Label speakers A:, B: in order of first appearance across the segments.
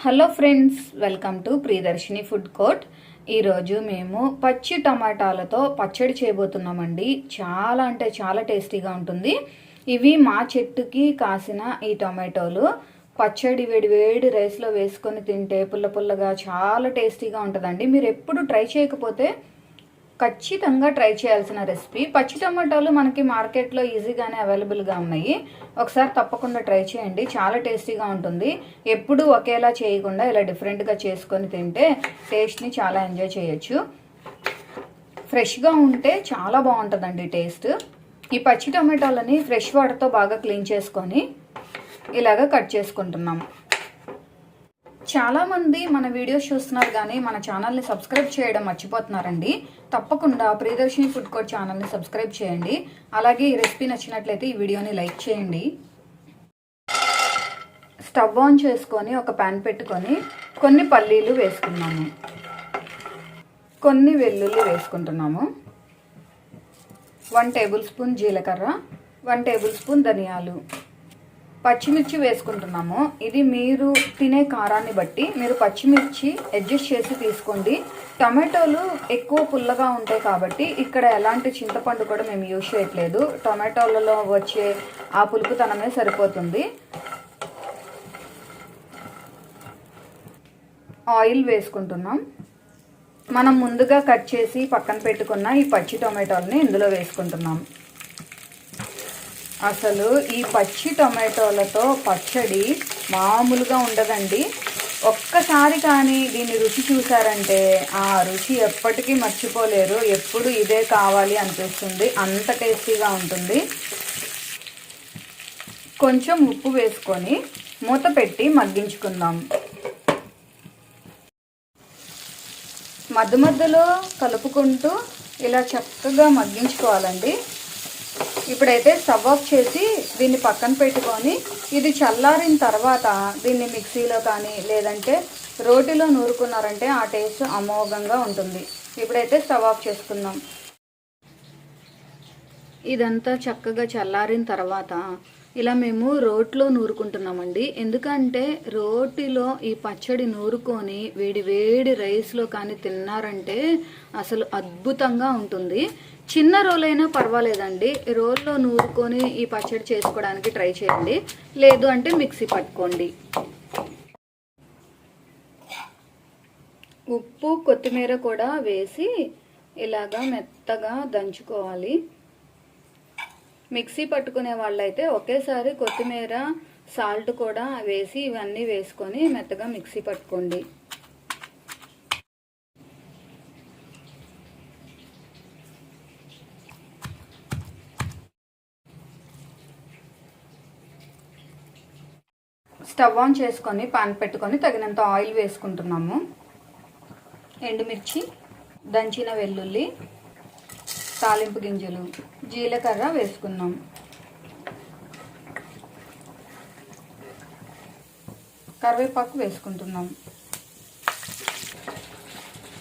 A: Hello friends, welcome to Priyadarshini food court. ఈరోజు మేము పచ్చి టమాటాలతో పచ్చడి చేయబోతున్నామండి. చాలా అంటే చాలా టేస్టీగా ఉంటుంది. ఇవి మా చెట్టుకి కాసిన ఈ టమాటోలు. పచ్చడి వేడి వేడి రైస్లో వేసుకొని తింటే పుల్ల పుల్లగా చాలా టేస్టీగా ఉంటుందండి. మీరు ఎప్పుడు ట్రై చేయకపోతే ఖచ్చితంగా ట్రై చేయాల్సిన రెసిపీ. పచ్చి టమాటాలు మనకి మార్కెట్లో ఈజీగానే అవైలబుల్గా ఉన్నాయి. ఒకసారి తప్పకుండా ట్రై చేయండి, చాలా టేస్టీగా ఉంటుంది. ఎప్పుడు ఒకేలా చేయకుండా ఇలా డిఫరెంట్గా చేసుకొని తింటే టేస్ట్ని చాలా ఎంజాయ్ చేయొచ్చు. ఫ్రెష్గా ఉంటే చాలా బాగుంటుందండి టేస్ట్. ఈ పచ్చి టమాటాలని ఫ్రెష్ వాటర్తో బాగా క్లీన్ చేసుకొని ఇలాగ కట్ చేసుకుంటున్నాము. చాలామంది మన వీడియోస్ చూస్తున్నారు కానీ మన ఛానల్ని సబ్స్క్రైబ్ చేయడం మర్చిపోతున్నారండి. తప్పకుండా ప్రియదర్శిని ఫుడ్ కోర్ట్ ఛానల్ని సబ్స్క్రైబ్ చేయండి. అలాగే ఈ రెసిపీ నచ్చినట్లయితే ఈ వీడియోని లైక్ చేయండి. స్టవ్ ఆన్ చేసుకొని ఒక ప్యాన్ పెట్టుకొని కొన్ని పల్లీలు వేసుకున్నాము, కొన్ని వెల్లుల్లి వేసుకుంటున్నాము, 1 టేబుల్ స్పూన్ జీలకర్ర, 1 టేబుల్ స్పూన్ ధనియాలు, పచ్చిమిర్చి వేసుకుంటున్నాము. ఇది మీరు తినే కారాన్ని బట్టి మీరు పచ్చిమిర్చి అడ్జస్ట్ చేసి తీసుకోండి. టమాటోలు ఎక్కువ పుల్లగా ఉంటాయి కాబట్టి ఇక్కడ ఎలాంటి చింతపండు కూడా మేము యూజ్ చేయట్లేదు. టమాటోలలో వచ్చే ఆ పులుపుతనమే సరిపోతుంది. ఆయిల్ వేసుకుంటున్నాం. మనం ముందుగా కట్ చేసి పక్కన పెట్టుకున్న ఈ పచ్చి టమాటోలని ఇందులో వేసుకుంటున్నాం. అసలు ఈ పచ్చి టమాటోలతో పచ్చడి మామూలుగా ఉండదండి. ఒక్కసారి కానీ దీన్ని రుచి చూసారంటే ఆ రుచి ఎప్పటికీ మర్చిపోలేరు. ఎప్పుడు ఇదే కావాలి అనిపిస్తుంది, అంత టేస్టీగా ఉంటుంది. కొంచెం ఉప్పు వేసుకొని మూత పెట్టి మగ్గించుకుందాం. మధ్య మధ్యలో కలుపుకుంటూ ఇలా చక్కగా మగ్గించుకోవాలండి. ఇప్పుడైతే స్టవ్ ఆఫ్ చేసి దీన్ని పక్కన పెట్టుకొని ఇది చల్లారిన తర్వాత దీన్ని మిక్సీలో కానీ లేదంటే రోటిలో నూరుకున్నారంటే ఆ టేస్ట్ అమోఘంగా ఉంటుంది. ఇప్పుడైతే స్టవ్ ఆఫ్ చేసుకుందాం. ఇదంతా చక్కగా చల్లారిన తర్వాత ఇలా మేము రోట్లో నూరుకుంటున్నామండి. ఎందుకంటే రోటిలో ఈ పచ్చడి నూరుకొని వేడి వేడి రైస్లో కానీ తిన్నారంటే అసలు అద్భుతంగా ఉంటుంది. చిన్న రోల్ అయినా పర్వాలేదండి, రోల్లో నూరుకొని ఈ పచ్చడి చేసుకోవడానికి ట్రై చేయండి. లేదు అంటే మిక్సీ పట్టుకోండి. ఉప్పు కొత్తిమీర కూడా వేసి ఇలాగా మెత్తగా దంచుకోవాలి. మిక్సీ పట్టుకునే వాళ్ళైతే ఒకేసారి కొత్తిమీర సాల్ట్ కూడా వేసి ఇవన్నీ వేసుకొని మెత్తగా మిక్సీ పట్టుకోండి. స్టవ్ ఆన్ చేసుకొని పాన్ పెట్టుకొని తగినంత ఆయిల్ వేసుకుంటున్నాము. ఎండుమిర్చి, దంచిన వెల్లుల్లి, తాలింపు గింజలు, జీలకర్ర వేసుకున్నాం. కరివేపాకు వేసుకుంటున్నాం.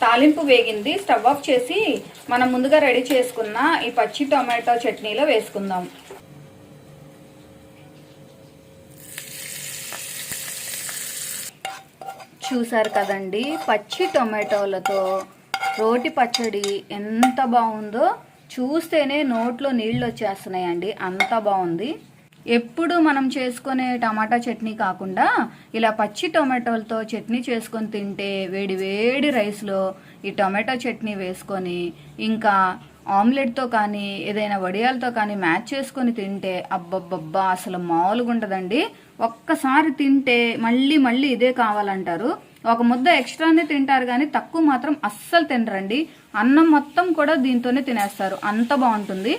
A: తాలింపు వేగింది. స్టవ్ ఆఫ్ చేసి మనం ముందుగా రెడీ చేసుకున్న ఈ పచ్చి టొమాటో చట్నీలో వేసుకుందాం. చూసారు కదండి, పచ్చి టొమాటోలతో రోటి పచ్చడి ఎంత బాగుందో. చూస్తేనే నోట్లో నీళ్ళు వచ్చేస్తున్నాయండి, అంత బాగుంది. ఎప్పుడు మనం చేసుకునే టమాటా చట్నీ కాకుండా ఇలా పచ్చి టొమాటోలతో చట్నీ చేసుకొని తింటే వేడి వేడి రైస్లో ఈ టొమాటో చట్నీ వేసుకొని ఇంకా ఆమ్లెట్తో కానీ ఏదైనా వడియాలతో కానీ మ్యాచ్ చేసుకొని తింటే అబ్బబ్బబ్బా అసలు మామూలుగా ఉంటుందండి. ఒక్కసారి తింటే మళ్ళీ మళ్ళీ ఇదే కావాలంటారు. ఒక ముద్ద ఎక్స్ట్రానే తింటారు కానీ తక్కువ మాత్రం అస్సలు తినరండి. అన్నం మొత్తం కూడా దీంతోనే తినేస్తారు, అంత బాగుంటుంది.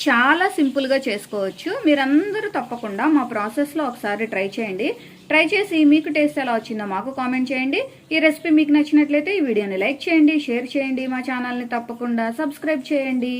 A: చాలా సింపుల్గా చేసుకోవచ్చు. మీరందరూ తప్పకుండా మా ప్రాసెస్లో ఒకసారి ట్రై చేయండి. ట్రై చేసి మీకు టేస్ట్ ఎలా వచ్చిందో మాకు కామెంట్ చేయండి. ఈ రెసిపీ మీకు నచ్చినట్లయితే ఈ వీడియోని లైక్ చేయండి, షేర్ చేయండి. మా ఛానల్ని తప్పకుండా సబ్స్క్రైబ్ చేయండి.